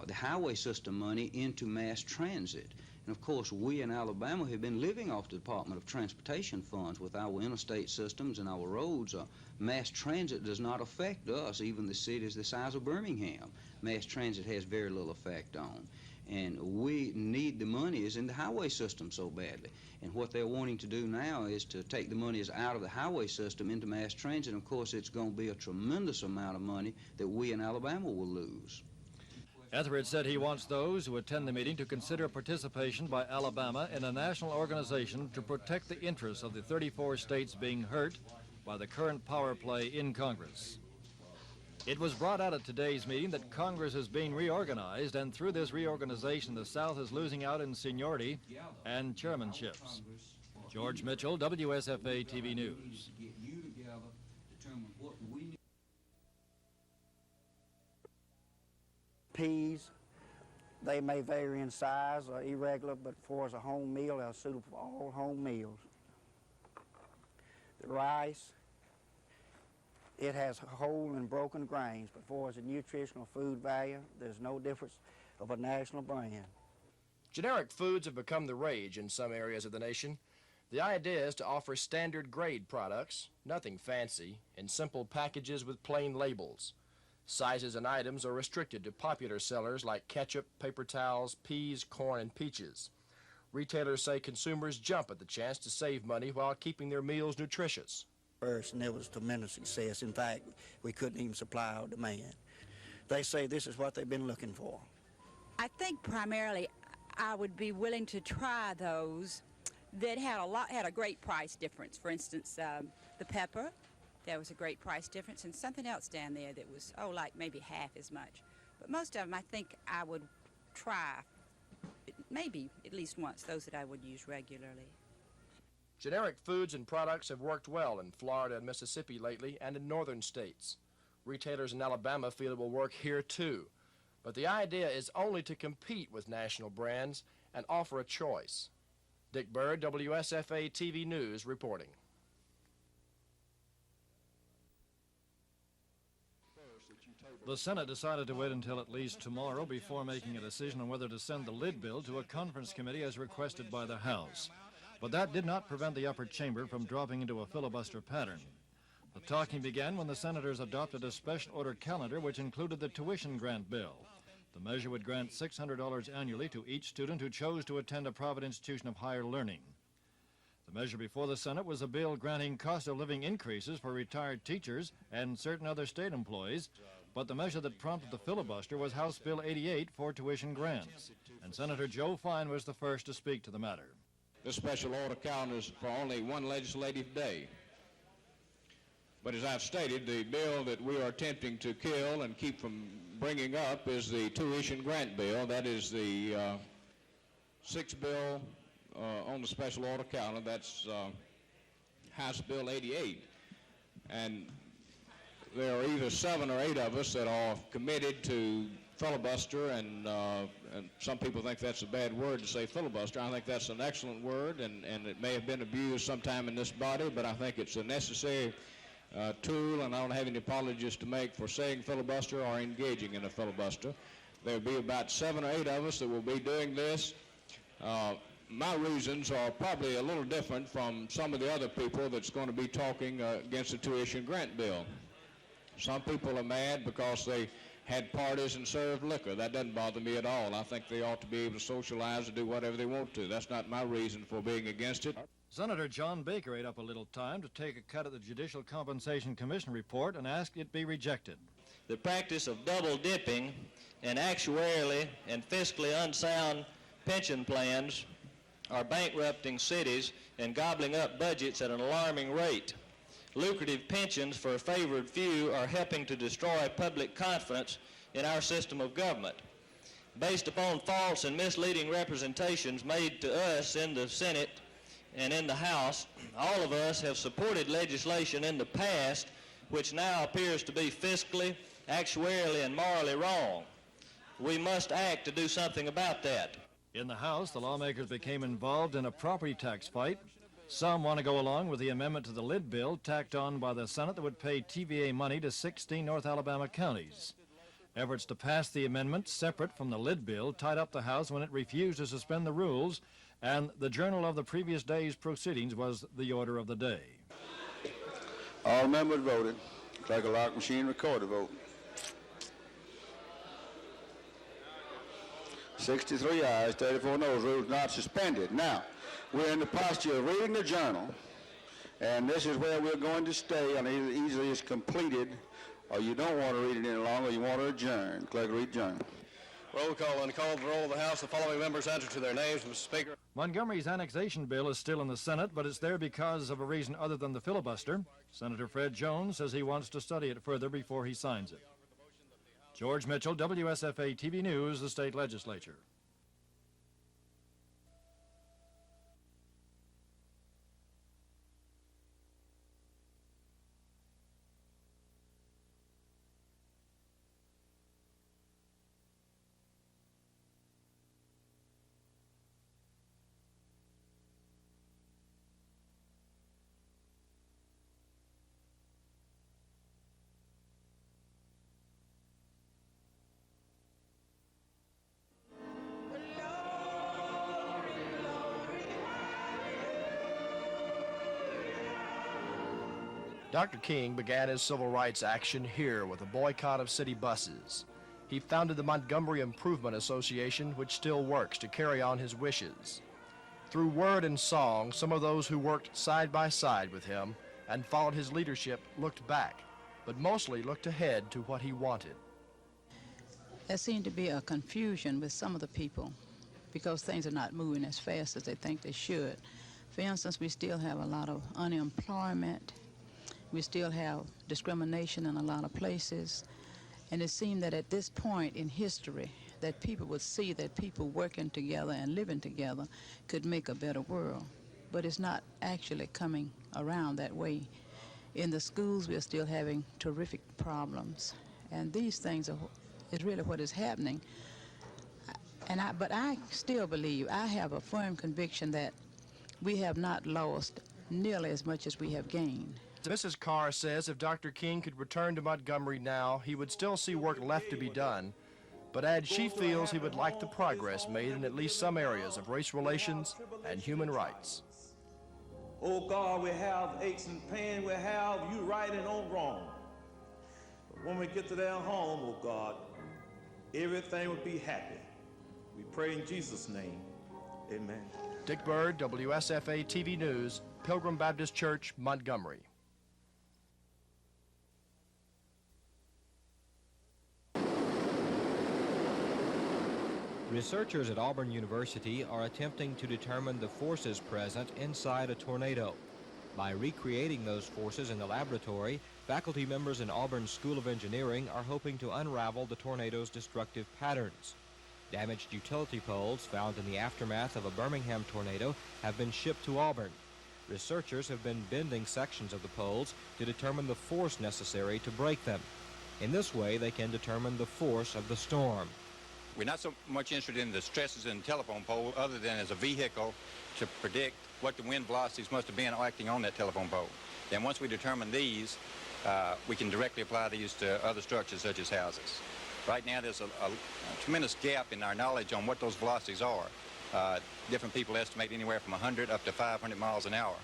the highway system money, into mass transit. And of course, we in Alabama have been living off the Department of Transportation funds with our interstate systems and our roads. Mass transit does not affect us, even the cities the size of Birmingham. Mass transit has very little effect on. And we need the monies in the highway system so badly. And what they're wanting to do now is to take the monies out of the highway system into mass transit. And of course, it's going to be a tremendous amount of money that we in Alabama will lose. Etheridge said he wants those who attend the meeting to consider participation by Alabama in a national organization to protect the interests of the 34 states being hurt by the current power play in Congress. It was brought out at today's meeting that Congress is being reorganized, and through this reorganization, the South is losing out in seniority and chairmanships. George Mitchell, WSFA TV News. Peas, they may vary in size or irregular, but for as a home meal, they're suitable for all home meals. The rice, it has whole and broken grains, but for as a nutritional food value, there's no difference of a national brand. Generic foods have become the rage in some areas of the nation. The idea is to offer standard grade products, nothing fancy, in simple packages with plain labels. Sizes and items are restricted to popular sellers like ketchup, paper towels, peas, corn, and peaches. Retailers say consumers jump at the chance to save money while keeping their meals nutritious. First, and it was tremendous success. In fact, we couldn't even supply our demand. They say this is what they've been looking for. I think primarily I would be willing to try those that had a great price difference. For instance, the pepper. There was a great price difference, and something else down there that was, like maybe half as much. But most of them, I think I would try, maybe at least once, those that I would use regularly. Generic foods and products have worked well in Florida and Mississippi lately and in northern states. Retailers in Alabama feel it will work here too. But the idea is only to compete with national brands and offer a choice. Dick Bird, WSFA TV News, reporting. The Senate decided to wait until at least tomorrow before making a decision on whether to send the lid bill to a conference committee as requested by the House. But that did not prevent the upper chamber from dropping into a filibuster pattern. The talking began when the senators adopted a special order calendar which included the tuition grant bill. The measure would grant $600 annually to each student who chose to attend a private institution of higher learning. The measure before the Senate was a bill granting cost of living increases for retired teachers and certain other state employees, but the measure that prompted the filibuster was House Bill 88 for tuition grants. And Senator Joe Fine was the first to speak to the matter. This special order calendar is for only one legislative day. But as I've stated, the bill that we are attempting to kill and keep from bringing up is the tuition grant bill. That is the sixth bill on the special order calendar. That's House Bill 88. And there are either 7 or 8 of us that are committed to filibuster, and some people think that's a bad word to say filibuster. I think that's an excellent word, and it may have been abused sometime in this body, but I think it's a necessary tool, and I don't have any apologies to make for saying filibuster or engaging in a filibuster. There'll be about 7 or 8 of us that will be doing this. My reasons are probably a little different from some of the other people that's going to be talking against the tuition grant bill. Some people are mad because they had parties and served liquor. That doesn't bother me at all. I think they ought to be able to socialize and do whatever they want to. That's not my reason for being against it. Senator John Baker ate up a little time to take a cut at the Judicial Compensation Commission report and asked it be rejected. The practice of double dipping and actuarially and fiscally unsound pension plans are bankrupting cities and gobbling up budgets at an alarming rate. Lucrative pensions for a favored few are helping to destroy public confidence in our system of government. Based upon false and misleading representations made to us in the Senate and in the House, all of us have supported legislation in the past which now appears to be fiscally, actuarially, and morally wrong. We must act to do something about that. In the House, the lawmakers became involved in a property tax fight. Some want to go along with the amendment to the lid bill tacked on by the Senate that would pay TVA money to 16 North Alabama counties. Efforts to pass the amendment separate from the lid bill tied up the House when it refused to suspend the rules, and the journal of the previous day's proceedings was the order of the day. All members voted. Clerk of lock machine record the vote. 63 ayes, 34 noes. Rules not suspended. Now, we're in the posture of reading the journal, and this is where we're going to stay, and either it's completed or you don't want to read it any longer, or you want to adjourn. Clerk, read journal. Roll call. On the call of the roll of the House, the following members answer to their names. Mr. Speaker. Montgomery's annexation bill is still in the Senate, but it's there because of a reason other than the filibuster. Senator Fred Jones says he wants to study it further before he signs it. George Mitchell, WSFA TV News, the state legislature. Dr. King began his civil rights action here with a boycott of city buses. He founded the Montgomery Improvement Association, which still works to carry on his wishes. Through word and song, some of those who worked side by side with him and followed his leadership looked back, but mostly looked ahead to what he wanted. There seemed to be a confusion with some of the people because things are not moving as fast as they think they should. For instance, we still have a lot of unemployment. We still have discrimination in a lot of places. And it seemed that at this point in history, that people would see that people working together and living together could make a better world. But it's not actually coming around that way. In the schools, we're still having terrific problems. And these things is really what is happening. But I still believe, I have a firm conviction that we have not lost nearly as much as we have gained. Mrs. Carr says if Dr. King could return to Montgomery now, he would still see work left to be done, but adds she feels he would like the progress made in at least some areas of race relations and human rights. Oh God, we have aches and pain, we have you right and on wrong. But when we get to their home, oh God, everything will be happy. We pray in Jesus' name, amen. Dick Bird, WSFA TV News, Pilgrim Baptist Church, Montgomery. Researchers at Auburn University are attempting to determine the forces present inside a tornado. By recreating those forces in the laboratory, faculty members in Auburn's School of Engineering are hoping to unravel the tornado's destructive patterns. Damaged utility poles found in the aftermath of a Birmingham tornado have been shipped to Auburn. Researchers have been bending sections of the poles to determine the force necessary to break them. In this way, they can determine the force of the storm. We're not so much interested in the stresses in the telephone pole other than as a vehicle to predict what the wind velocities must have been acting on that telephone pole. Then once we determine these, we can directly apply these to other structures such as houses. Right now there's a tremendous gap in our knowledge on what those velocities are. Different people estimate anywhere from 100 up to 500 miles an hour.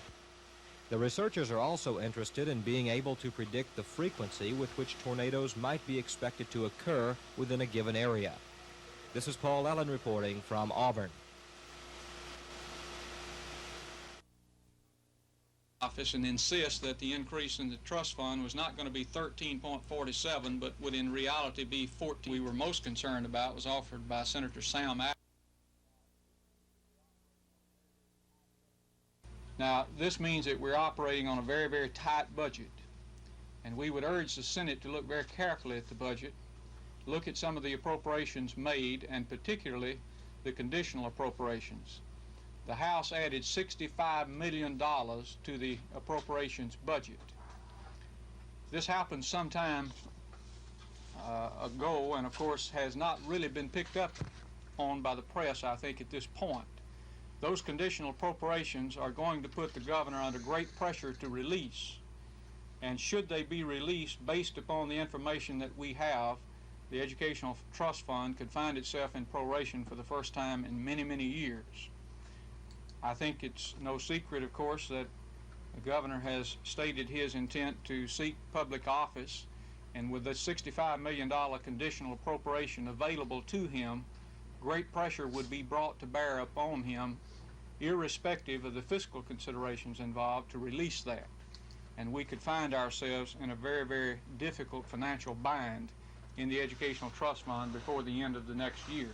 The researchers are also interested in being able to predict the frequency with which tornadoes might be expected to occur within a given area. This is Paul Allen reporting from Auburn. Office and insist that the increase in the trust fund was not going to be 13.47, but would in reality be 14. We were most concerned about was offered by Senator Sam. Now, this means that we're operating on a very, very tight budget, and we would urge the Senate to look very carefully at the budget, look at some of the appropriations made, and particularly the conditional appropriations. The House added $65 million to the appropriations budget. This happened some time ago, and of course has not really been picked up on by the press, I think, at this point. Those conditional appropriations are going to put the governor under great pressure to release, and should they be released based upon the information that we have, the Educational Trust Fund could find itself in proration for the first time in many, many years. I think it's no secret, of course, that the governor has stated his intent to seek public office, and with the $65 million conditional appropriation available to him, great pressure would be brought to bear upon him, irrespective of the fiscal considerations involved, to release that. And we could find ourselves in a very, very difficult financial bind in the Educational Trust Fund before the end of the next year.